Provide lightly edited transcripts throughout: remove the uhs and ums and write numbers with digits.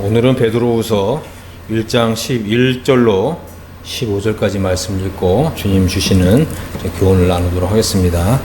오늘은 베드로후서 1장 11절로 15절까지 말씀을 읽고 주님 주시는 교훈을 나누도록 하겠습니다.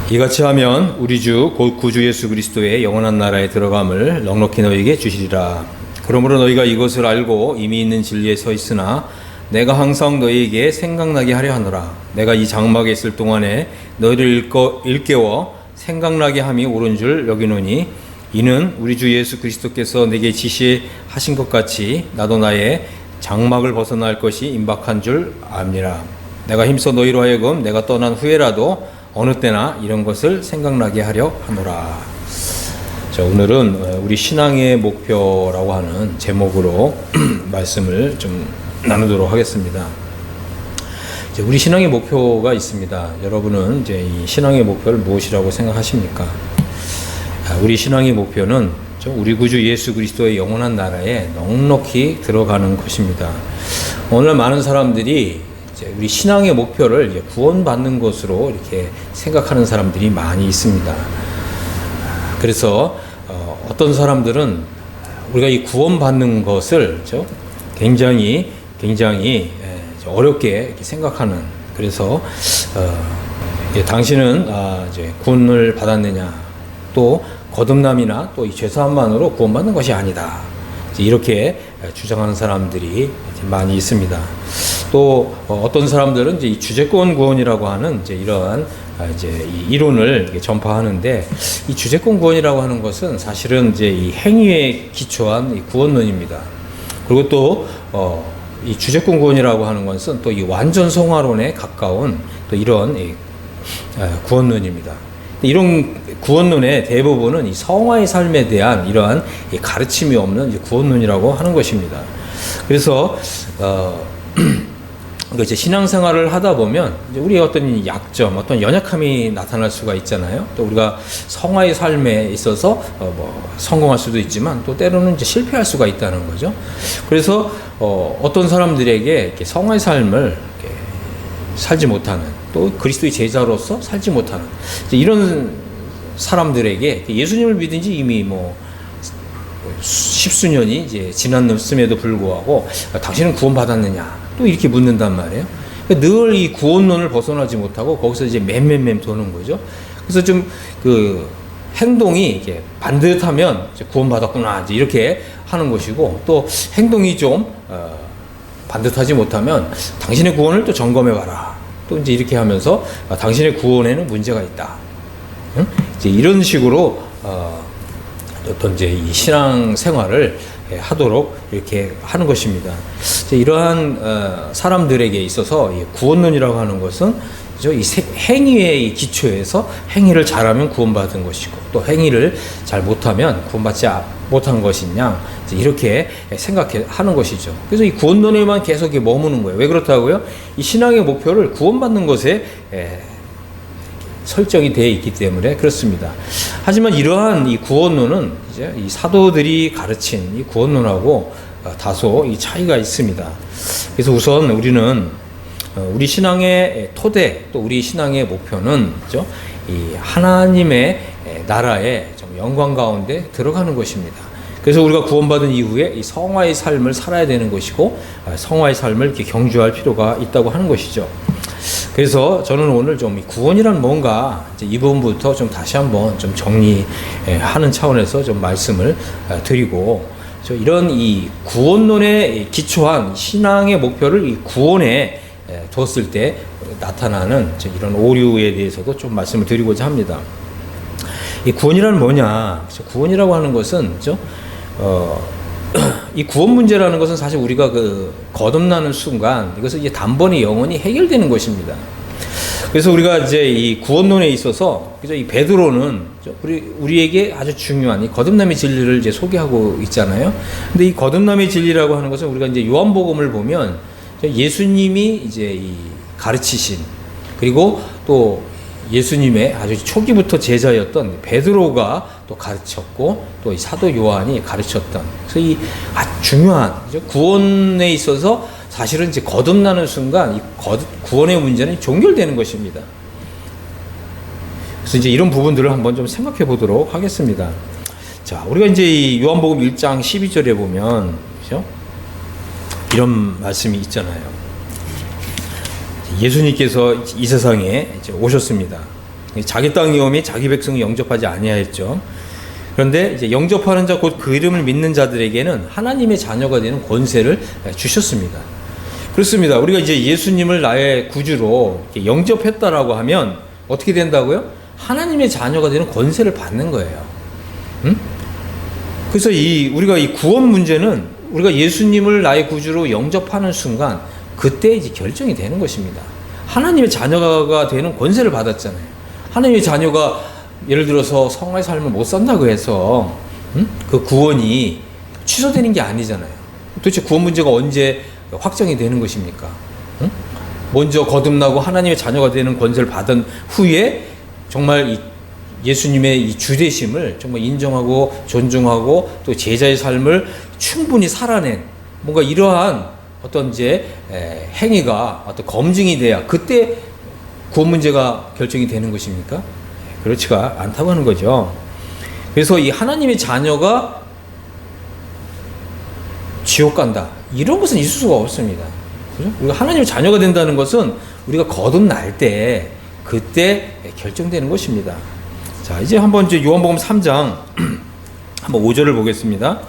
이같이 하면 우리 주 곧 구주 예수 그리스도의 영원한 나라에 들어감을 넉넉히 너희에게 주시리라. 그러므로 너희가 이것을 알고 이미 있는 진리에 서 있으나 내가 항상 너희에게 생각나게 하려 하노라. 내가 이 장막에 있을 동안에 너희를 일깨워 생각나게 함이 옳은 줄 여기노니 이는 우리 주 예수 그리스도께서 내게 지시하신 것 같이 나도 나의 장막을 벗어날 것이 임박한 줄 압니다. 내가 힘써 너희로 하여금 내가 떠난 후에라도 어느 때나 이런 것을 생각나게 하려 하노라. 자, 오늘은 우리 신앙의 목표라고 하는 제목으로 말씀을 좀 나누도록 하겠습니다. 이제 우리 신앙의 목표가 있습니다. 여러분은 이제 이 신앙의 목표를 무엇이라고 생각하십니까? 우리 신앙의 목표는 우리 구주 예수 그리스도의 영원한 나라에 넉넉히 들어가는 것입니다. 오늘 많은 사람들이 이제 우리 신앙의 목표를 이제 구원받는 것으로 이렇게 생각하는 사람들이 많이 있습니다. 그래서 어떤 사람들은 우리가 이 구원받는 것을 굉장히 어렵게 이렇게 생각하는, 그래서 당신은 이제 구원을 받았느냐, 또 거듭남이나 또 이 죄사함만으로 구원받는 것이 아니다, 이렇게 주장하는 사람들이 많이 있습니다. 또 어떤 사람들은 이제 이 주제권 구원이라고 하는 이제 이러한 이제 이 이론을 전파하는데, 이 주제권 구원이라고 하는 것은 사실은 이제 이 행위에 기초한 이 구원론입니다. 그리고 또 이 주제권 구원이라고 하는 것은 또 이 완전 성화론에 가까운 또 이런 구원론입니다. 이런 구원론의 대부분은 이 성화의 삶에 대한 이러한 가르침이 없는 구원론이라고 하는 것입니다. 그래서 이제 신앙생활을 하다 보면 이제 우리의 어떤 약점, 어떤 연약함이 나타날 수가 있잖아요. 또 우리가 성화의 삶에 있어서 성공할 수도 있지만 또 때로는 이제 실패할 수가 있다는 거죠. 그래서 어떤 사람들에게 이렇게 성화의 삶을 이렇게 살지 못하는, 또 그리스도의 제자로서 살지 못하는 이런 사람들에게 예수님을 믿은 지 이미 십수년이 이제 지났음에도 불구하고 당신은 구원받았느냐 또 이렇게 묻는단 말이에요. 늘 이 구원론을 벗어나지 못하고 거기서 이제 맴 도는 거죠. 그래서 좀 그 행동이 이게 반듯하면 이제 구원받았구나 이제 이렇게 하는 것이고, 또 행동이 좀 반듯하지 못하면 당신의 구원을 또 점검해봐라, 또 이제 이렇게 하면서 당신의 구원에는 문제가 있다. 이제 이런 식으로 어떤 이제 이 신앙 생활을 하도록 이렇게 하는 것입니다. 이제 이러한 사람들에게 있어서 이 구원론이라고 하는 것은 이 행위의 기초에서 행위를 잘하면 구원받은 것이고, 또 행위를 잘 못하면 구원받지 못한 것이냐, 이렇게 생각하는 것이죠. 그래서 이 구원론에만 계속 머무는 거예요. 왜 그렇다고요? 이 신앙의 목표를 구원받는 것에 설정이 되어 있기 때문에 그렇습니다. 하지만 이러한 이 구원론은 이제 이 사도들이 가르친 이 구원론하고 다소 이 차이가 있습니다. 그래서 우선 우리는 우리 신앙의 토대, 또 우리 신앙의 목표는 이 하나님의 나라의 좀 영광 가운데 들어가는 것입니다. 그래서 우리가 구원받은 이후에 이 성화의 삶을 살아야 되는 것이고, 성화의 삶을 이렇게 경주할 필요가 있다고 하는 것이죠. 그래서 저는 오늘 좀 구원이란 뭔가 이 부분부터 좀 다시 한번 좀 정리하는 차원에서 좀 말씀을 드리고, 이런 이 구원론에 기초한 신앙의 목표를 이 구원에 뒀을 때 나타나는 이런 오류에 대해서도 좀 말씀을 드리고자 합니다. 이 구원이란 뭐냐? 구원이라고 하는 것은 이 구원 문제라는 것은 사실 우리가 거듭나는 순간 이것은 이제 단번에 영원히 해결되는 것입니다. 그래서 우리가 이제 이 구원론에 있어서 이 베드로는 우리에게 아주 중요한 이 거듭남의 진리를 이제 소개하고 있잖아요. 근데 이 거듭남의 진리라고 하는 것은 우리가 이제 요한복음을 보면 예수님이 이제 이 가르치신, 그리고 또 예수님의 아주 초기부터 제자였던 베드로가 또 가르쳤고, 또 이 사도 요한이 가르쳤던, 그래서 이 아주 중요한 구원에 있어서 사실은 이제 거듭나는 순간 이 구원의 문제는 종결되는 것입니다. 그래서 이제 이런 부분들을 한번 좀 생각해 보도록 하겠습니다. 자, 우리가 이제 이 요한복음 1장 12절에 보면, 그죠? 이런 말씀이 있잖아요. 예수님께서 이 세상에 이제 오셨습니다. 자기 땅이 오매 자기 백성이 영접하지 아니하였죠. 그런데 이제 영접하는 자, 곧 그 이름을 믿는 자들에게는 하나님의 자녀가 되는 권세를 주셨습니다. 그렇습니다. 우리가 이제 예수님을 나의 구주로 영접했다라고 하면 어떻게 된다고요? 하나님의 자녀가 되는 권세를 받는 거예요. 응? 그래서 우리가 이 구원 문제는 우리가 예수님을 나의 구주로 영접하는 순간 그때 이제 결정이 되는 것입니다. 하나님의 자녀가 되는 권세를 받았잖아요. 하나님의 자녀가 예를 들어서 성화의 삶을 못 산다고 해서 그 구원이 취소되는 게 아니잖아요. 도대체 구원 문제가 언제 확정이 되는 것입니까? 먼저 거듭나고 하나님의 자녀가 되는 권세를 받은 후에 정말 이 예수님의 이 주되심을 정말 인정하고 존중하고 또 제자의 삶을 충분히 살아낸 뭔가 이러한 어떤 이제 행위가 어떤 검증이 돼야 그때 구원 문제가 결정이 되는 것입니까? 그렇지가 않다고 하는 거죠. 그래서 이 하나님의 자녀가 지옥 간다, 이런 것은 있을 수가 없습니다. 그죠? 우리가 하나님의 자녀가 된다는 것은 우리가 거듭날 때 그때 결정되는 것입니다. 자, 이제 한번 이제 요한복음 3장 한번 5절을 보겠습니다.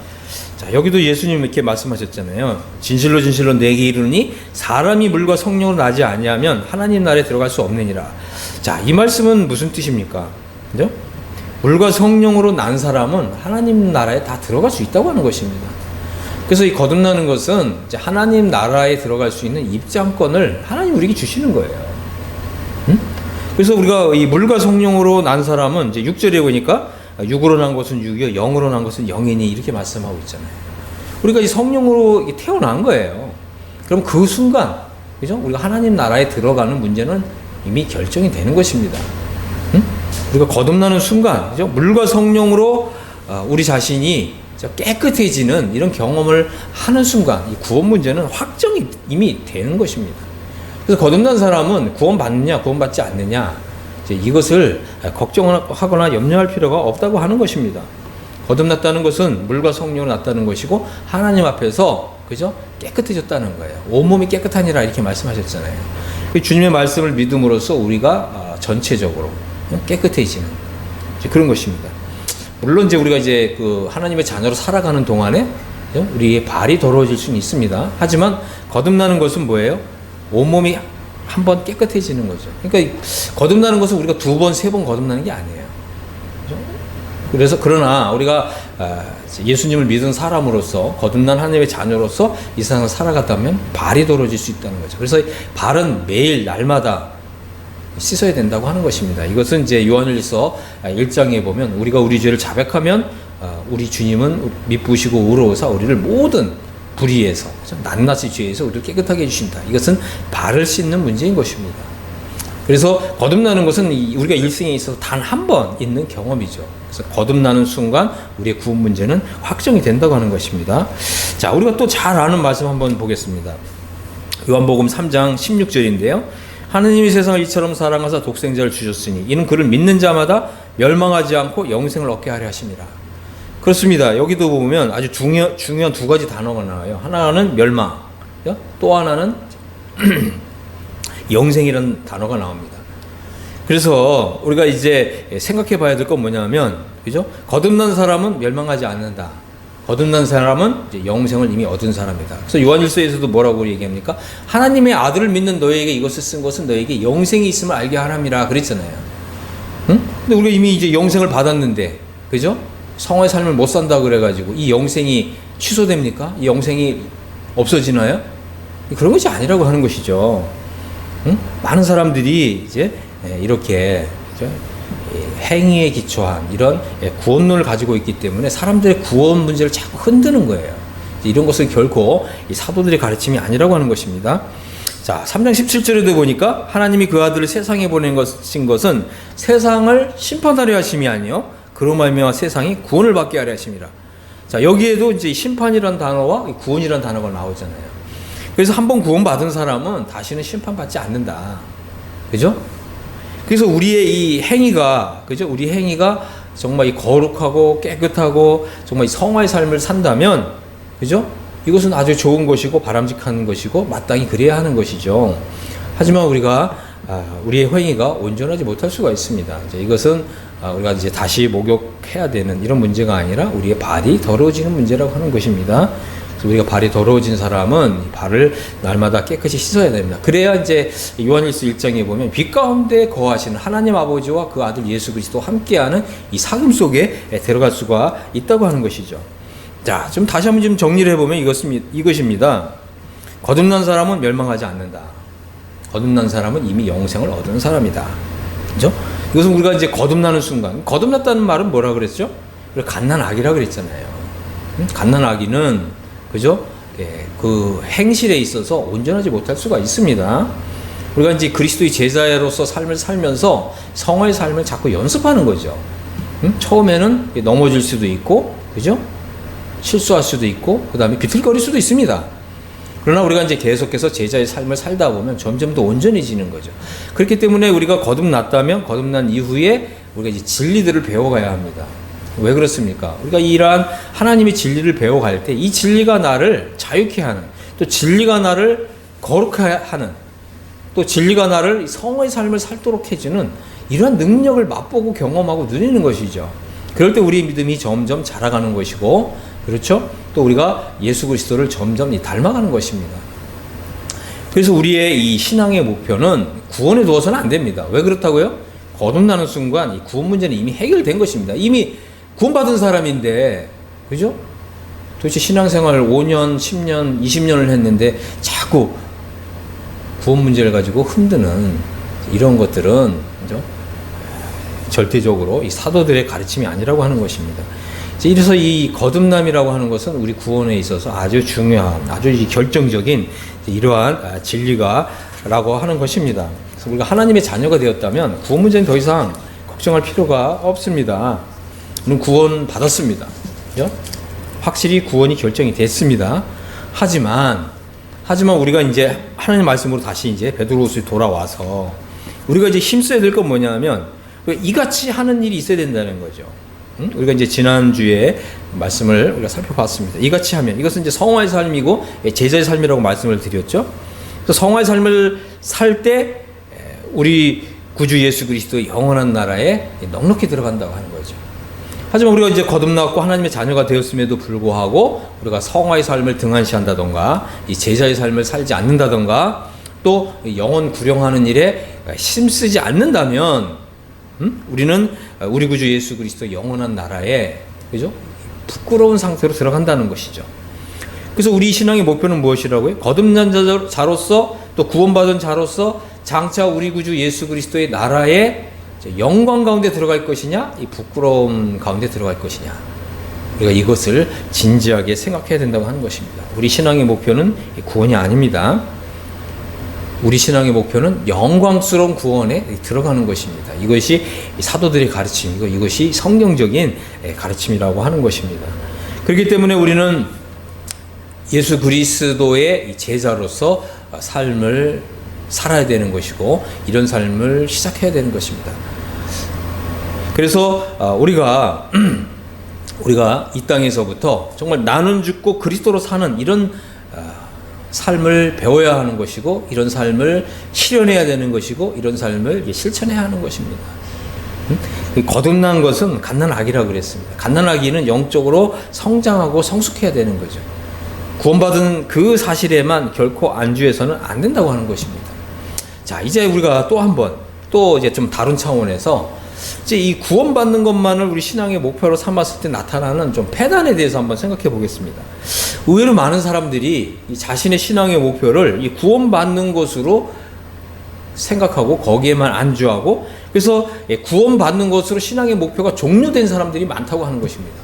자, 여기도 예수님 이렇게 말씀하셨잖아요. 진실로 진실로 내게 이르니 사람이 물과 성령으로 나지 아니하면 하나님 나라에 들어갈 수 없느니라. 자, 이 말씀은 무슨 뜻입니까? 그죠? 물과 성령으로 난 사람은 하나님 나라에 다 들어갈 수 있다고 하는 것입니다. 그래서 이 거듭나는 것은 이제 하나님 나라에 들어갈 수 있는 입장권을 하나님 우리에게 주시는 거예요. 응? 그래서 우리가 이 물과 성령으로 난 사람은 이제 6절에 보니까 육으로 난 것은 육이요 영으로 난 것은 영이니 이렇게 말씀하고 있잖아요. 우리가 이 성령으로 태어난 거예요. 그럼 그 순간, 그죠? 우리가 하나님 나라에 들어가는 문제는 이미 결정이 되는 것입니다. 응? 우리가 거듭나는 순간, 그죠? 물과 성령으로 우리 자신이 깨끗해지는 이런 경험을 하는 순간 이 구원 문제는 확정이 이미 되는 것입니다. 그래서 거듭난 사람은 구원받느냐 구원받지 않느냐 이것을 걱정하거나 염려할 필요가 없다고 하는 것입니다. 거듭났다는 것은 물과 성령으로 났다는 것이고 하나님 앞에서, 그죠? 깨끗해졌다는 거예요. 온몸이 깨끗하니라 이렇게 말씀하셨잖아요. 주님의 말씀을 믿음으로써 우리가 전체적으로 깨끗해지는 그런 것입니다. 물론 이제 우리가 이제 그 하나님의 자녀로 살아가는 동안에 우리의 발이 더러워질 수는 있습니다. 하지만 거듭나는 것은 뭐예요? 온몸이 한번 깨끗해지는 거죠. 그러니까 거듭나는 것은 우리가 2번, 3번 거듭나는 게 아니에요. 그래서 그러나 우리가 예수님을 믿은 사람으로서 거듭난 하나님의 자녀로서 이 세상을 살아갔다면 발이 더러워질 수 있다는 거죠. 그래서 발은 매일 날마다 씻어야 된다고 하는 것입니다. 이것은 이제 요한일서 1장에 보면 우리가 우리 죄를 자백하면 우리 주님은 미쁘시고 의로우사 우리를 모든 불의에서 낱낱이 죄에서 우리를 깨끗하게 해주신다. 이것은 발을 씻는 문제인 것입니다. 그래서 거듭나는 것은 우리가 일생에 있어서 단 한 번 있는 경험이죠. 그래서 거듭나는 순간 우리의 구원 문제는 확정이 된다고 하는 것입니다. 자, 우리가 또 잘 아는 말씀 한번 보겠습니다. 요한복음 3장 16절인데요. 하느님이 세상을 이처럼 사랑하사 독생자를 주셨으니 이는 그를 믿는 자마다 멸망하지 않고 영생을 얻게 하려 하심이라. 그렇습니다. 여기도 보면 아주 중요한 2가지 단어가 나와요. 하나는 멸망, 또 하나는 영생이라는 단어가 나옵니다. 그래서 우리가 이제 생각해 봐야 될 건 뭐냐면, 그죠? 거듭난 사람은 멸망하지 않는다. 거듭난 사람은 이제 영생을 이미 얻은 사람이다. 그래서 요한일서에서도 뭐라고 얘기합니까? 하나님의 아들을 믿는 너에게 이것을 쓴 것은 너에게 영생이 있음을 알게 하람이라 그랬잖아요. 응? 근데 우리가 이미 이제 영생을 받았는데, 그죠? 성화의 삶을 못 산다 그래가지고 이 영생이 취소됩니까? 이 영생이 없어지나요? 그런 것이 아니라고 하는 것이죠. 응? 많은 사람들이 이제 이렇게 행위에 기초한 이런 구원론을 가지고 있기 때문에 사람들의 구원 문제를 자꾸 흔드는 거예요. 이런 것은 결코 이 사도들의 가르침이 아니라고 하는 것입니다. 자, 3장 17절에도 보니까 하나님이 그 아들을 세상에 보낸 것은 세상을 심판하려 하심이 아니요 그로 말미암아 세상이 구원을 받게 하려 하심이라. 자, 여기에도 이제 심판이라는 단어와 구원이라는 단어가 나오잖아요. 그래서 한번 구원받은 사람은 다시는 심판받지 않는다. 그죠? 그래서 우리의 이 행위가, 그죠? 우리 행위가 정말 이 거룩하고 깨끗하고 정말 이 성화의 삶을 산다면, 그죠? 이것은 아주 좋은 것이고 바람직한 것이고 마땅히 그래야 하는 것이죠. 하지만 우리의 행위가 온전하지 못할 수가 있습니다. 이것은 우리가 이제 다시 목욕해야 되는 이런 문제가 아니라 우리의 발이 더러워지는 문제라고 하는 것입니다. 그래서 우리가 발이 더러워진 사람은 발을 날마다 깨끗이 씻어야 됩니다. 그래야 이제 요한일서 1장에 보면 빛 가운데 거하시는 하나님 아버지와 그 아들 예수 그리스도 함께하는 이 사귐 속에 들어갈 수가 있다고 하는 것이죠. 자, 좀 다시 한번 좀 정리를 해보면 이것입니다. 거듭난 사람은 멸망하지 않는다. 거듭난 사람은 이미 영생을 얻은 사람이다. 그죠? 이것은 우리가 이제 거듭나는 순간, 거듭났다는 말은 뭐라 그랬죠? 갓난아기라 그랬잖아요. 갓난아기는, 그죠? 그 행실에 있어서 온전하지 못할 수가 있습니다. 우리가 이제 그리스도의 제자로서 삶을 살면서 성화의 삶을 자꾸 연습하는 거죠. 처음에는 넘어질 수도 있고, 그죠? 실수할 수도 있고, 그 다음에 비틀거릴 수도 있습니다. 그러나 우리가 이제 계속해서 제자의 삶을 살다 보면 점점 더 온전해지는 거죠. 그렇기 때문에 우리가 거듭났다면 거듭난 이후에 우리가 이제 진리들을 배워가야 합니다. 왜 그렇습니까? 우리가 이러한 하나님의 진리를 배워갈 때 이 진리가 나를 자유케 하는, 또 진리가 나를 거룩하게 하는, 또 진리가 나를 성화의 삶을 살도록 해주는 이러한 능력을 맛보고 경험하고 누리는 것이죠. 그럴 때 우리의 믿음이 점점 자라가는 것이고, 그렇죠? 또 우리가 예수 그리스도를 점점 닮아가는 것입니다. 그래서 우리의 이 신앙의 목표는 구원에 두어서는 안 됩니다. 왜 그렇다고요? 거듭나는 순간 이 구원 문제는 이미 해결된 것입니다. 이미 구원받은 사람인데, 그죠? 도대체 신앙생활을 5년, 10년, 20년을 했는데 자꾸 구원 문제를 가지고 흔드는 이런 것들은, 그죠? 절대적으로 이 사도들의 가르침이 아니라고 하는 것입니다. 이래서 이 거듭남이라고 하는 것은 우리 구원에 있어서 아주 중요한, 아주 결정적인 이러한 진리가라고 하는 것입니다. 그래서 우리가 하나님의 자녀가 되었다면 구원 문제는 더 이상 걱정할 필요가 없습니다. 우리는 구원 받았습니다. 그죠? 확실히 구원이 결정이 됐습니다. 하지만 우리가 이제 하나님 말씀으로 다시 이제 베드로후서에 돌아와서 우리가 이제 힘써야 될 건 뭐냐면 이같이 하는 일이 있어야 된다는 거죠. 우리가 이제 지난주에 말씀을 우리가 살펴봤습니다. 이같이 하면, 이것은 이제 성화의 삶이고 제자의 삶이라고 말씀을 드렸죠. 그래서 성화의 삶을 살 때 우리 구주 예수 그리스도의 영원한 나라에 넉넉히 들어간다고 하는 거죠. 하지만 우리가 이제 거듭났고 하나님의 자녀가 되었음에도 불구하고 우리가 성화의 삶을 등한시한다던가 이 제자의 삶을 살지 않는다던가 또 영혼 구령하는 일에 힘쓰지 않는다면 우리는 우리 구주 예수 그리스도 영원한 나라에, 그죠? 부끄러운 상태로 들어간다는 것이죠. 그래서 우리 신앙의 목표는 무엇이라고요? 거듭난 자로서 또 구원받은 자로서 장차 우리 구주 예수 그리스도의 나라에 영광 가운데 들어갈 것이냐, 이 부끄러움 가운데 들어갈 것이냐, 우리가 이것을 진지하게 생각해야 된다고 하는 것입니다. 우리 신앙의 목표는 구원이 아닙니다. 우리 신앙의 목표는 영광스러운 구원에 들어가는 것입니다. 이것이 사도들의 가르침이고 이것이 성경적인 가르침이라고 하는 것입니다. 그렇기 때문에 우리는 예수 그리스도의 제자로서 삶을 살아야 되는 것이고 이런 삶을 시작해야 되는 것입니다. 그래서 우리가 이 땅에서부터 정말 나는 죽고 그리스도로 사는 이런 삶을 배워야 하는 것이고 이런 삶을 실현해야 되는 것이고 이런 삶을 실천해야 하는 것입니다. 거듭난 것은 갓난아기라고 그랬습니다. 갓난아기는 영적으로 성장하고 성숙해야 되는 거죠. 구원받은 그 사실에만 결코 안주해서는 안 된다고 하는 것입니다. 자, 이제 우리가 또 이제 좀 다른 차원에서 이제 이 구원받는 것만을 우리 신앙의 목표로 삼았을 때 나타나는 좀 패단에 대해서 한번 생각해 보겠습니다. 의외로 많은 사람들이 이 자신의 신앙의 목표를 이 구원받는 것으로 생각하고 거기에만 안주하고 그래서 구원받는 것으로 신앙의 목표가 종료된 사람들이 많다고 하는 것입니다.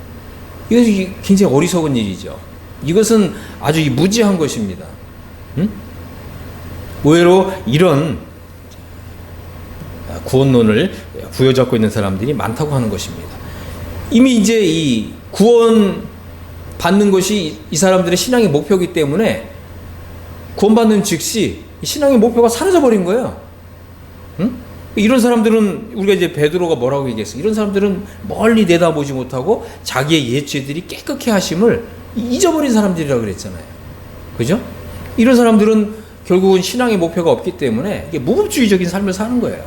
이것이 굉장히 어리석은 일이죠. 이것은 아주 무지한 것입니다. 의외로 이런 구원론을 부여잡고 있는 사람들이 많다고 하는 것입니다. 이미 이제 이 구원 받는 것이 이 사람들의 신앙의 목표이기 때문에 구원받는 즉시 신앙의 목표가 사라져 버린 거예요. 이런 사람들은 우리가 이제 베드로가 뭐라고 얘기했어? 이런 사람들은 멀리 내다보지 못하고 자기의 옛 죄들이 깨끗게 하심을 잊어버린 사람들이라고 그랬잖아요. 그죠? 이런 사람들은 결국은 신앙의 목표가 없기 때문에 이게 무법주의적인 삶을 사는 거예요.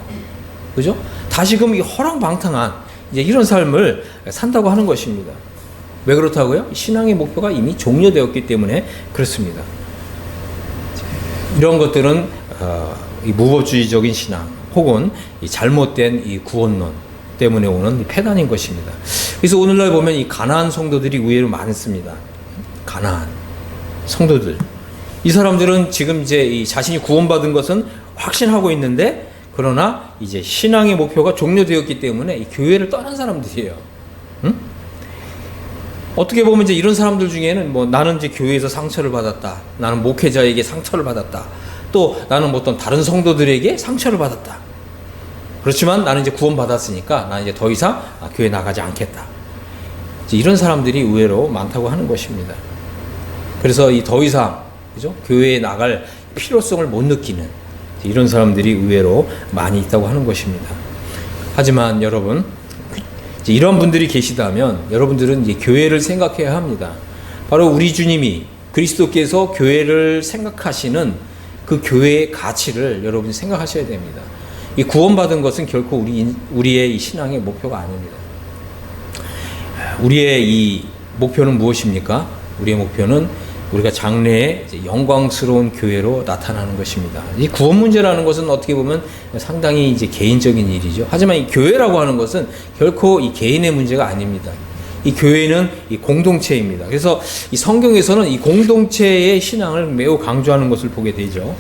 그죠? 다시금 이 허랑방탕한 이제 이런 삶을 산다고 하는 것입니다. 왜 그렇다고요? 신앙의 목표가 이미 종료되었기 때문에 그렇습니다. 이런 것들은 이 무법주의적인 신앙 혹은 이 잘못된 이 구원론 때문에 오는 폐단인 것입니다. 그래서 오늘날 보면 이 가나안 성도들이 의외로 많습니다. 가나안 성도들. 이 사람들은 지금 이제 이 자신이 구원받은 것은 확신하고 있는데, 그러나 이제 신앙의 목표가 종료되었기 때문에 이 교회를 떠난 사람들이에요. 응? 어떻게 보면 이제 이런 사람들 중에는 뭐 나는 이제 교회에서 상처를 받았다. 나는 목회자에게 상처를 받았다. 또 나는 뭐 어떤 다른 성도들에게 상처를 받았다. 그렇지만 나는 이제 구원받았으니까 나는 이제 더 이상 교회 나가지 않겠다. 이제 이런 사람들이 의외로 많다고 하는 것입니다. 그래서 이 더 이상 그죠? 교회에 나갈 필요성을 못 느끼는 이런 사람들이 의외로 많이 있다고 하는 것입니다. 하지만 여러분, 이제 이런 분들이 계시다면 여러분들은 이제 교회를 생각해야 합니다. 바로 우리 주님이 그리스도께서 교회를 생각하시는 그 교회의 가치를 여러분이 생각하셔야 됩니다. 이 구원받은 것은 결코 우리의 이 신앙의 목표가 아닙니다. 우리의 이 목표는 무엇입니까? 우리의 목표는 우리가 장래에 영광스러운 교회로 나타나는 것입니다. 이 구원 문제라는 것은 어떻게 보면 상당히 이제 개인적인 일이죠. 하지만 이 교회라고 하는 것은 결코 이 개인의 문제가 아닙니다. 이 교회는 이 공동체입니다. 그래서 이 성경에서는 이 공동체의 신앙을 매우 강조하는 것을 보게 되죠.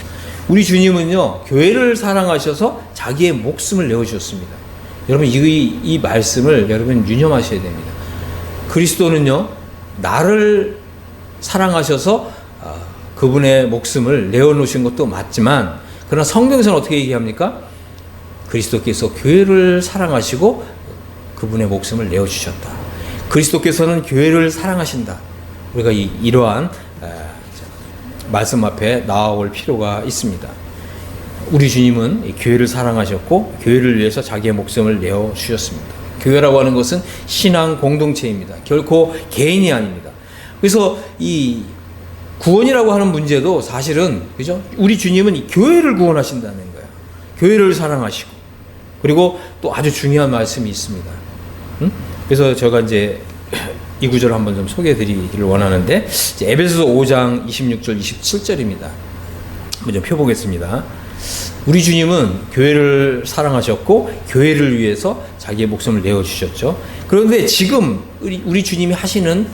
우리 주님은요, 교회를 사랑하셔서 자기의 목숨을 내어주셨습니다. 여러분, 이 말씀을 여러분 유념하셔야 됩니다. 그리스도는요, 나를 사랑하셔서 그분의 목숨을 내어놓으신 것도 맞지만, 그러나 성경에서는 어떻게 얘기합니까? 그리스도께서 교회를 사랑하시고 그분의 목숨을 내어주셨다. 그리스도께서는 교회를 사랑하신다. 우리가 이러한 말씀 앞에 나아올 필요가 있습니다. 우리 주님은 교회를 사랑하셨고 교회를 위해서 자기의 목숨을 내어주셨습니다. 교회라고 하는 것은 신앙 공동체입니다. 결코 개인이 아닙니다. 그래서 이 구원이라고 하는 문제도 사실은, 그죠? 우리 주님은 이 교회를 구원하신다는 거예요. 교회를 사랑하시고. 그리고 또 아주 중요한 말씀이 있습니다. 그래서 제가 이제 이 구절을 한번 좀 소개해 드리기를 원하는데, 에베소서 5장 26절 27절입니다. 한번 좀 펴보겠습니다. 우리 주님은 교회를 사랑하셨고 교회를 위해서 자기의 목숨을 내어주셨죠. 그런데 지금 우리 주님이 하시는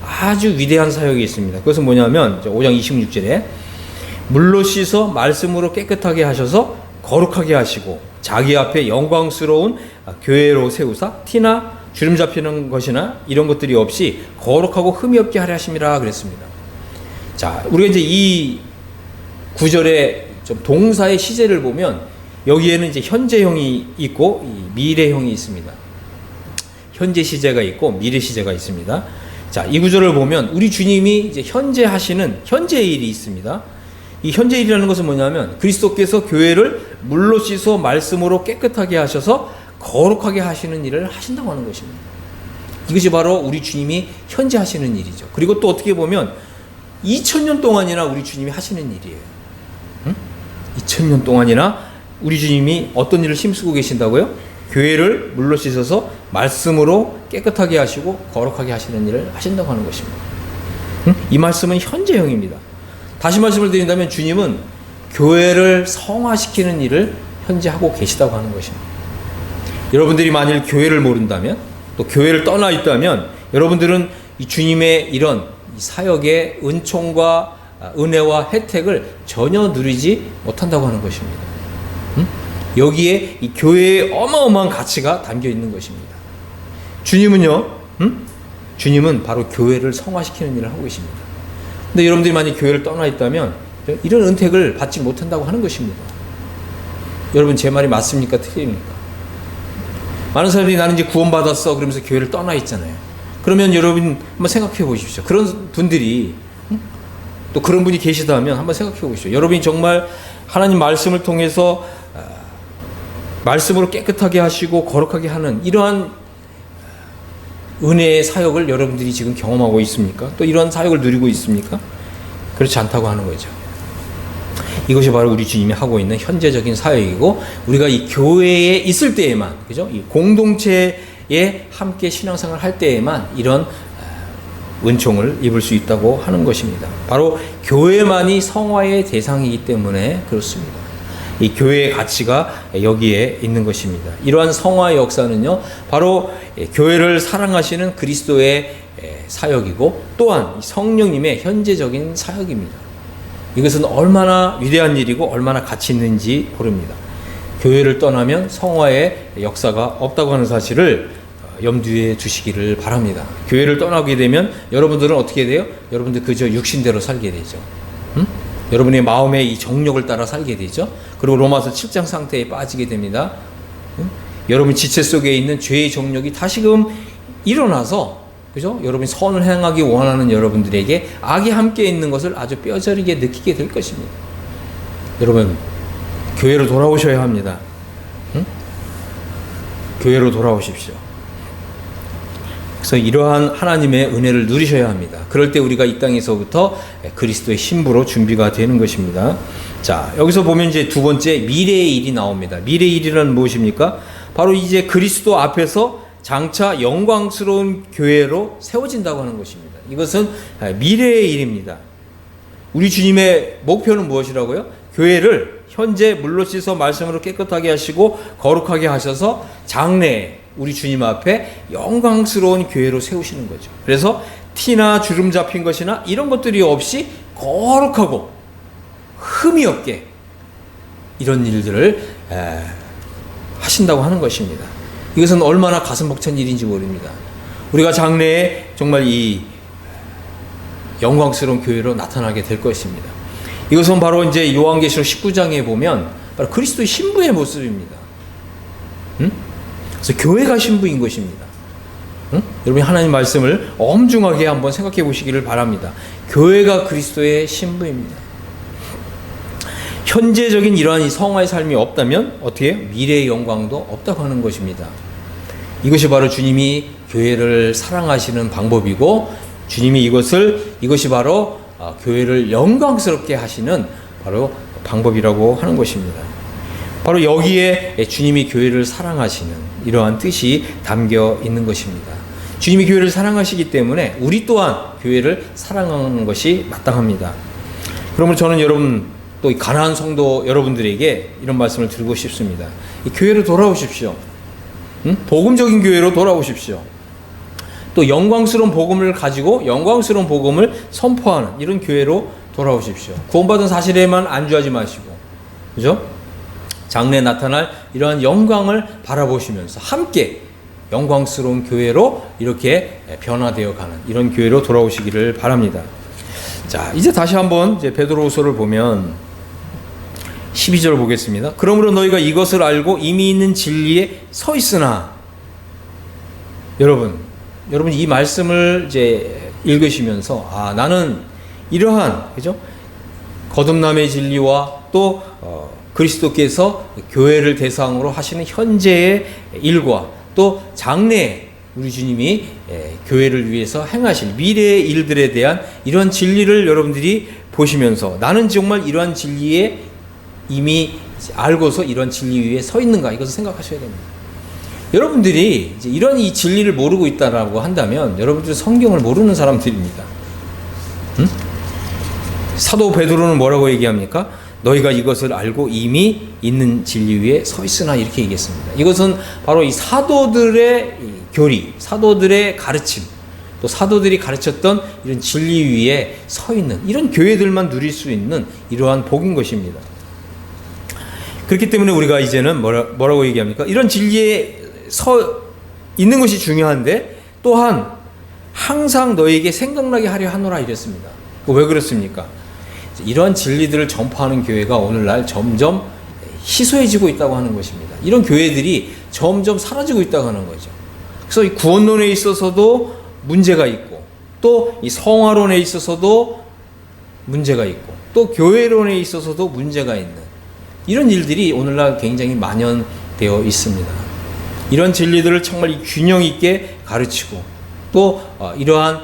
아주 위대한 사역이 있습니다. 그것은 뭐냐면 5장 26절에 물로 씻어 말씀으로 깨끗하게 하셔서 거룩하게 하시고 자기 앞에 영광스러운 교회로 세우사 티나 주름 잡히는 것이나 이런 것들이 없이 거룩하고 흠이 없게 하려 하심이라 그랬습니다. 자, 우리가 이제 이 구절의 좀 동사의 시제를 보면 여기에는 이제 현재형이 있고 미래형이 있습니다. 현재 시제가 있고 미래 시제가 있습니다. 자, 이 구절을 보면 우리 주님이 이제 현재 하시는 현재 일이 있습니다. 이 현재 일이라는 것은 뭐냐면 그리스도께서 교회를 물로 씻어 말씀으로 깨끗하게 하셔서 거룩하게 하시는 일을 하신다고 하는 것입니다. 이것이 바로 우리 주님이 현재 하시는 일이죠. 그리고 또 어떻게 보면 2000년 동안이나 우리 주님이 하시는 일이에요. 2000년 동안이나 우리 주님이 어떤 일을 힘쓰고 계신다고요? 교회를 물로 씻어서 말씀으로 깨끗하게 하시고 거룩하게 하시는 일을 하신다고 하는 것입니다. 이 말씀은 현재형입니다. 다시 말씀을 드린다면 주님은 교회를 성화시키는 일을 현재 하고 계시다고 하는 것입니다. 여러분들이 만일 교회를 모른다면 또 교회를 떠나 있다면 여러분들은 이 주님의 이런 사역의 은총과 은혜와 혜택을 전혀 누리지 못한다고 하는 것입니다. 여기에 이 교회의 어마어마한 가치가 담겨 있는 것입니다. 주님은요, 주님은 바로 교회를 성화시키는 일을 하고 계십니다. 근데 여러분들이 만약 교회를 떠나 있다면 이런 은택을 받지 못한다고 하는 것입니다. 여러분 제 말이 맞습니까? 틀립니까? 많은 사람들이 나는 이제 구원받았어 그러면서 교회를 떠나 있잖아요. 그러면 여러분 한번 생각해 보십시오. 그런 분들이 또 그런 분이 계시다면 한번 생각해 보십시오. 여러분이 정말 하나님 말씀을 통해서 말씀으로 깨끗하게 하시고 거룩하게 하는 이러한 은혜의 사역을 여러분들이 지금 경험하고 있습니까? 또 이런 사역을 누리고 있습니까? 그렇지 않다고 하는 거죠. 이것이 바로 우리 주님이 하고 있는 현재적인 사역이고, 우리가 이 교회에 있을 때에만, 그죠? 이 공동체에 함께 신앙생활을 할 때에만 이런 은총을 입을 수 있다고 하는 것입니다. 바로 교회만이 성화의 대상이기 때문에 그렇습니다. 이 교회의 가치가 여기에 있는 것입니다. 이러한 성화의 역사는요, 바로 교회를 사랑하시는 그리스도의 사역이고, 또한 성령님의 현재적인 사역입니다. 이것은 얼마나 위대한 일이고 얼마나 가치 있는지 모릅니다. 교회를 떠나면 성화의 역사가 없다고 하는 사실을 염두에 두시기를 바랍니다. 교회를 떠나게 되면 여러분들은 어떻게 돼요? 여러분들 그저 육신대로 살게 되죠. 여러분의 마음의 이 정욕을 따라 살게 되죠. 그리고 로마서 7장 상태에 빠지게 됩니다. 여러분 지체 속에 있는 죄의 정욕이 다시금 일어나서, 그죠? 여러분이 선을 행하기 원하는 여러분들에게 악이 함께 있는 것을 아주 뼈저리게 느끼게 될 것입니다. 여러분, 교회로 돌아오셔야 합니다. 교회로 돌아오십시오. 그래서 이러한 하나님의 은혜를 누리셔야 합니다. 그럴 때 우리가 이 땅에서부터 그리스도의 신부로 준비가 되는 것입니다. 자, 여기서 보면 이제 두 번째 미래의 일이 나옵니다. 미래의 일이란 무엇입니까? 바로 이제 그리스도 앞에서 장차 영광스러운 교회로 세워진다고 하는 것입니다. 이것은 미래의 일입니다. 우리 주님의 목표는 무엇이라고요? 교회를 현재 물로 씻어 말씀으로 깨끗하게 하시고 거룩하게 하셔서 장래에 우리 주님 앞에 영광스러운 교회로 세우시는 거죠. 그래서 티나 주름 잡힌 것이나 이런 것들이 없이 거룩하고 흠이 없게 이런 일들을 하신다고 하는 것입니다. 이것은 얼마나 가슴 벅찬 일인지 모릅니다. 우리가 장래에 정말 이 영광스러운 교회로 나타나게 될 것입니다. 이것은 바로 이제 요한계시록 19장에 보면 바로 그리스도의 신부의 모습입니다. 그래서 교회가 신부인 것입니다. 여러분이 하나님 말씀을 엄중하게 한번 생각해 보시기를 바랍니다. 교회가 그리스도의 신부입니다. 현재적인 이러한 이 성화의 삶이 없다면 어떻게 미래의 영광도 없다고 하는 것입니다. 이것이 바로 주님이 교회를 사랑하시는 방법이고, 주님이 이것이 바로 교회를 영광스럽게 하시는 바로 방법이라고 하는 것입니다. 바로 여기에 주님이 교회를 사랑하시는 이러한 뜻이 담겨 있는 것입니다. 주님이 교회를 사랑하시기 때문에 우리 또한 교회를 사랑하는 것이 마땅합니다. 그러므로 저는 여러분, 또 이 가나안 성도 여러분들에게 이런 말씀을 드리고 싶습니다. 이 교회로 돌아오십시오. 복음적인 교회로 돌아오십시오. 또 영광스러운 복음을 가지고 영광스러운 복음을 선포하는 이런 교회로 돌아오십시오. 구원받은 사실에만 안주하지 마시고, 그죠? 장래에 나타날 이러한 영광을 바라보시면서 함께 영광스러운 교회로 이렇게 변화되어 가는 이런 교회로 돌아오시기를 바랍니다. 자, 이제 다시 한번 이제 베드로후서를 보면 12절 보겠습니다. 그러므로 너희가 이것을 알고 이미 있는 진리에 서 있으나, 여러분 이 말씀을 이제 읽으시면서 나는 이러한, 그죠? 거듭남의 진리와 또 그리스도께서 교회를 대상으로 하시는 현재의 일과 또 장래에 우리 주님이 교회를 위해서 행하실 미래의 일들에 대한 이러한 진리를 여러분들이 보시면서, 나는 정말 이러한 진리에 이미 알고서 이러한 진리 위에 서 있는가, 이것을 생각하셔야 됩니다. 여러분들이 이제 이런 이 진리를 모르고 있다라고 한다면 여러분들은 성경을 모르는 사람들입니다. 사도 베드로는 뭐라고 얘기합니까? 너희가 이것을 알고 이미 있는 진리 위에 서 있으나, 이렇게 얘기했습니다. 이것은 바로 이 사도들의 교리, 사도들의 가르침, 또 사도들이 가르쳤던 이런 진리 위에 서 있는 이런 교회들만 누릴 수 있는 이러한 복인 것입니다. 그렇기 때문에 우리가 이제는 뭐라고 얘기합니까? 이런 진리에 서 있는 것이 중요한데, 또한 항상 너에게 생각나게 하려 하노라 이랬습니다. 왜 그렇습니까? 이러한 진리들을 전파하는 교회가 오늘날 점점 희소해지고 있다고 하는 것입니다. 이런 교회들이 점점 사라지고 있다고 하는 거죠. 그래서 이 구원론에 있어서도 문제가 있고, 또 이 성화론에 있어서도 문제가 있고, 또 교회론에 있어서도 문제가 있는 이런 일들이 오늘날 굉장히 되어 있습니다. 이런 진리들을 정말 이 균형 있게 가르치고 또 이러한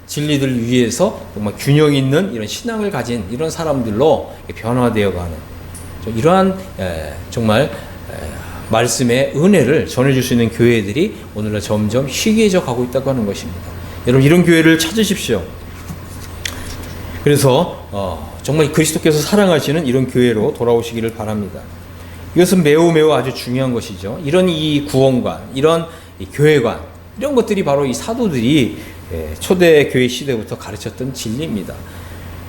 진리들 위해서 정말 균형 있는 이런 신앙을 가진 이런 사람들로 변화되어 가는 이러한 정말 말씀의 은혜를 전해줄 수 있는 교회들이 오늘날 점점 희귀해져 가고 있다고 하는 것입니다. 여러분 이런 교회를 찾으십시오. 그래서 정말 그리스도께서 사랑하시는 이런 교회로 돌아오시기를 바랍니다. 이것은 매우 아주 중요한 것이죠. 이런 이 구원관, 이런 이 교회관, 이런 것들이 바로 이 사도들이 초대교회 시대부터 가르쳤던 진리입니다.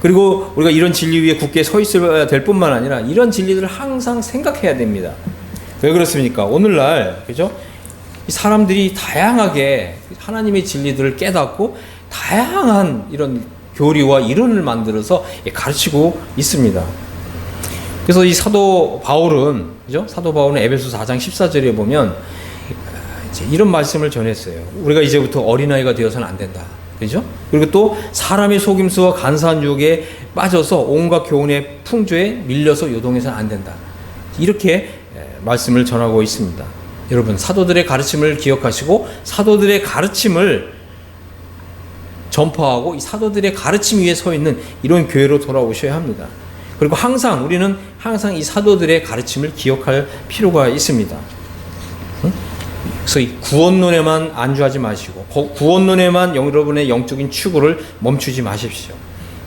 그리고 우리가 이런 진리 위에 굳게 서 있어야 될 뿐만 아니라 이런 진리들을 항상 생각해야 됩니다. 왜 그렇습니까? 오늘날, 그죠? 이 사람들이 다양하게 하나님의 진리들을 깨닫고 다양한 이런 교리와 이론을 만들어서 가르치고 있습니다. 그래서 이 사도 바울은, 그죠? 사도 바울은 에베소 4장 14절에 보면 이제 이런 말씀을 전했어요. 우리가 이제부터 어린아이가 되어서는 안 된다. 그죠? 그리고 또 사람의 속임수와 간사한 유혹에 빠져서 온갖 교훈의 풍조에 밀려서 요동해서는 안 된다. 이렇게 말씀을 전하고 있습니다. 여러분 사도들의 가르침을 기억하시고 사도들의 가르침을 전파하고 이 사도들의 가르침 위에 서 있는 이런 교회로 돌아오셔야 합니다. 그리고 우리는 항상 이 사도들의 가르침을 기억할 필요가 있습니다. 그래서 이 구원론에만 안주하지 마시고 구원론에만 여러분의 영적인 추구를 멈추지 마십시오.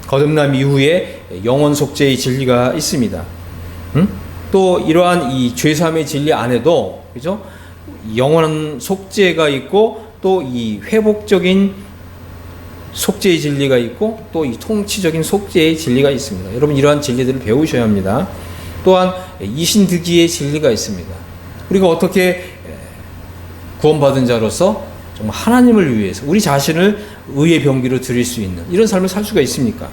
거듭남 이후에 영원 속죄의 진리가 있습니다. 또 이러한 이 죄사함의 진리 안에도 그죠? 영원한 속죄가 있고 또 이 회복적인 속죄의 진리가 있고 또 이 통치적인 속죄의 진리가 있습니다. 여러분 이러한 진리들을 배우셔야 합니다. 또한 이신득이의 진리가 있습니다. 우리가 어떻게 구원받은 자로서 정말 하나님을 위해서 우리 자신을 의의 병기로 드릴 수 있는 이런 삶을 살 수가 있습니까?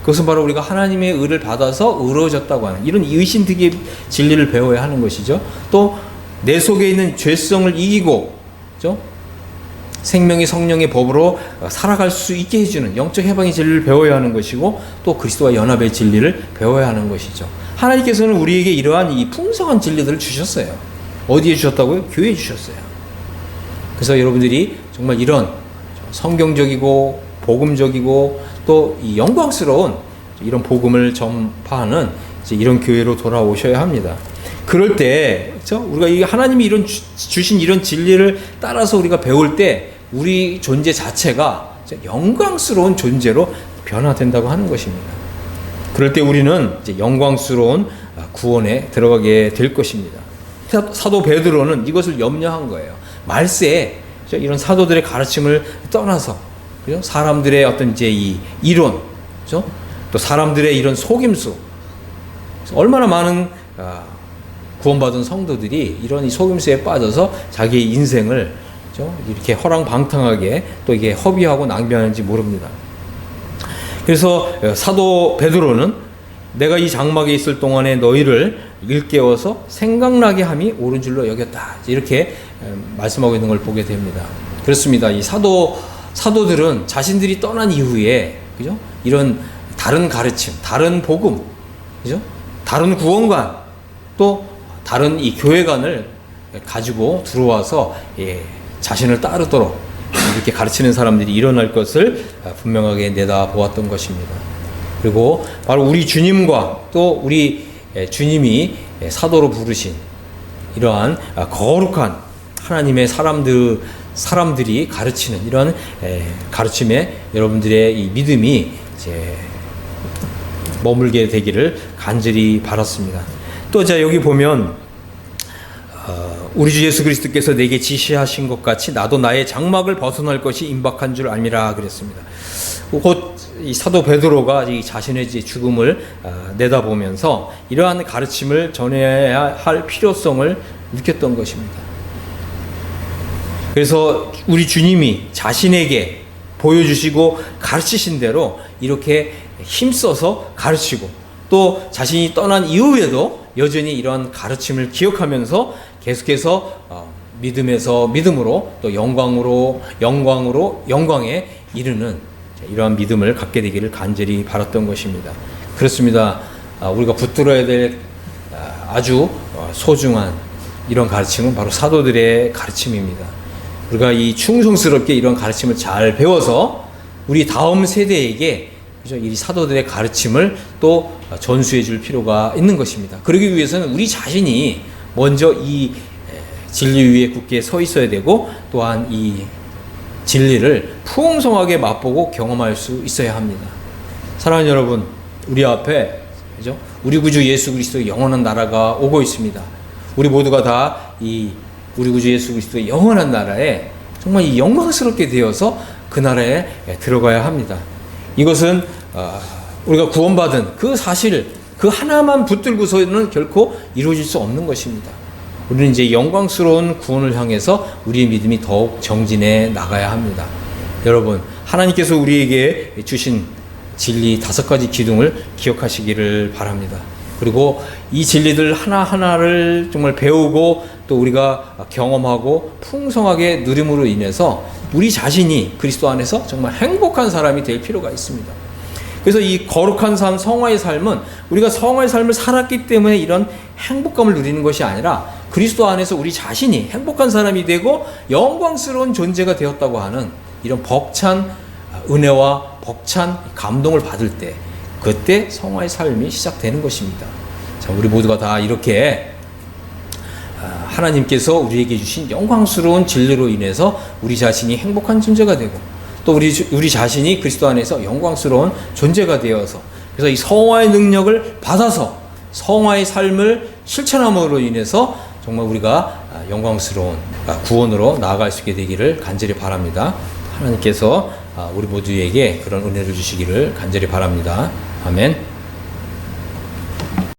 그것은 바로 우리가 하나님의 의를 받아서 의로워졌다고 하는 이런 의신득의 진리를 배워야 하는 것이죠. 또 내 속에 있는 죄성을 이기고 그죠? 생명의 성령의 법으로 살아갈 수 있게 해주는 영적 해방의 진리를 배워야 하는 것이고 또 그리스도와 연합의 진리를 배워야 하는 것이죠. 하나님께서는 우리에게 이러한 이 풍성한 진리들을 주셨어요. 어디에 주셨다고요? 교회에 주셨어요. 그래서 여러분들이 정말 이런 성경적이고 복음적이고 또 이 영광스러운 이런 복음을 전파하는 이런 교회로 돌아오셔야 합니다. 그럴 때 그렇죠? 우리가 이 하나님이 이런 주신 이런 진리를 따라서 우리가 배울 때 우리 존재 자체가 영광스러운 존재로 변화된다고 하는 것입니다. 그럴 때 우리는 이제 영광스러운 구원에 들어가게 될 것입니다. 사도 베드로는 이것을 염려한 거예요. 말세에 이런 사도들의 가르침을 떠나서 그죠? 사람들의 어떤 이제 이 이론, 그죠? 또 사람들의 이런 속임수, 얼마나 많은 구원받은 성도들이 이런 이 속임수에 빠져서 자기의 인생을 그죠? 이렇게 허랑방탕하게 또 이게 허비하고 낭비하는지 모릅니다. 그래서 사도 베드로는 내가 이 장막에 있을 동안에 너희를 일깨워서 생각나게 함이 옳은 줄로 여겼다. 이렇게 말씀하고 있는 걸 보게 됩니다. 그렇습니다. 이 사도들은 자신들이 떠난 이후에 그죠? 이런 다른 가르침, 다른 복음, 그죠? 다른 구원관, 또 다른 이 교회관을 가지고 들어와서 자신을 따르도록 이렇게 가르치는 사람들이 일어날 것을 분명하게 내다보았던 것입니다. 그리고 바로 우리 주님과 또 우리 주님이 사도로 부르신 이러한 거룩한 하나님의 사람들이 가르치는 이런 가르침에 여러분들의 이 믿음이 이제 머물게 되기를 간절히 바랐습니다. 또 자 여기 보면 우리 주 예수 그리스도께서 내게 지시하신 것 같이 나도 나의 장막을 벗어날 것이 임박한 줄 알미라 그랬습니다. 곧 이 사도 베드로가 이 자신의 죽음을 내다보면서 이러한 가르침을 전해야 할 필요성을 느꼈던 것입니다. 그래서 우리 주님이 자신에게 보여주시고 가르치신 대로 이렇게 힘써서 가르치고 또 자신이 떠난 이후에도 여전히 이러한 가르침을 기억하면서 계속해서 믿음으로 또 영광에 이르는 이러한 믿음을 갖게 되기를 간절히 바랐던 것입니다. 그렇습니다. 우리가 붙들어야 될 아주 소중한 이런 가르침은 바로 사도들의 가르침입니다. 우리가 이 충성스럽게 이런 가르침을 잘 배워서 우리 다음 세대에게 이 사도들의 가르침을 또 전수해 줄 필요가 있는 것입니다. 그러기 위해서는 우리 자신이 먼저 이 진리 위에 굳게 서 있어야 되고, 또한 이 진리를 풍성하게 맛보고 경험할 수 있어야 합니다. 사랑하는 여러분, 우리 앞에 그죠? 우리 구주 예수 그리스도의 영원한 나라가 오고 있습니다. 우리 모두가 다 이 우리 구주 예수 그리스도의 영원한 나라에 정말 이 영광스럽게 되어서 그 나라에 들어가야 합니다. 이것은 우리가 구원받은 그 사실, 그 하나만 붙들고서는 결코 이루어질 수 없는 것입니다. 우리는 이제 영광스러운 구원을 향해서 우리의 믿음이 더욱 정진해 나가야 합니다. 여러분, 하나님께서 우리에게 주신 진리 5가지 기둥을 기억하시기를 바랍니다. 그리고 이 진리들 하나하나를 정말 배우고 또 우리가 경험하고 풍성하게 누림으로 인해서 우리 자신이 그리스도 안에서 정말 행복한 사람이 될 필요가 있습니다. 그래서 이 거룩한 삶, 성화의 삶은 우리가 성화의 삶을 살았기 때문에 이런 행복감을 누리는 것이 아니라 그리스도 안에서 우리 자신이 행복한 사람이 되고 영광스러운 존재가 되었다고 하는 이런 벅찬 은혜와 벅찬 감동을 받을 때, 그때 성화의 삶이 시작되는 것입니다. 자, 우리 모두가 다 이렇게 하나님께서 우리에게 주신 영광스러운 진리로 인해서 우리 자신이 행복한 존재가 되고, 또 우리 자신이 그리스도 안에서 영광스러운 존재가 되어서, 그래서 이 성화의 능력을 받아서 성화의 삶을 실천함으로 인해서 정말 우리가 영광스러운 구원으로 나아갈 수 있게 되기를 간절히 바랍니다. 하나님께서 우리 모두에게 그런 은혜를 주시기를 간절히 바랍니다. 아멘.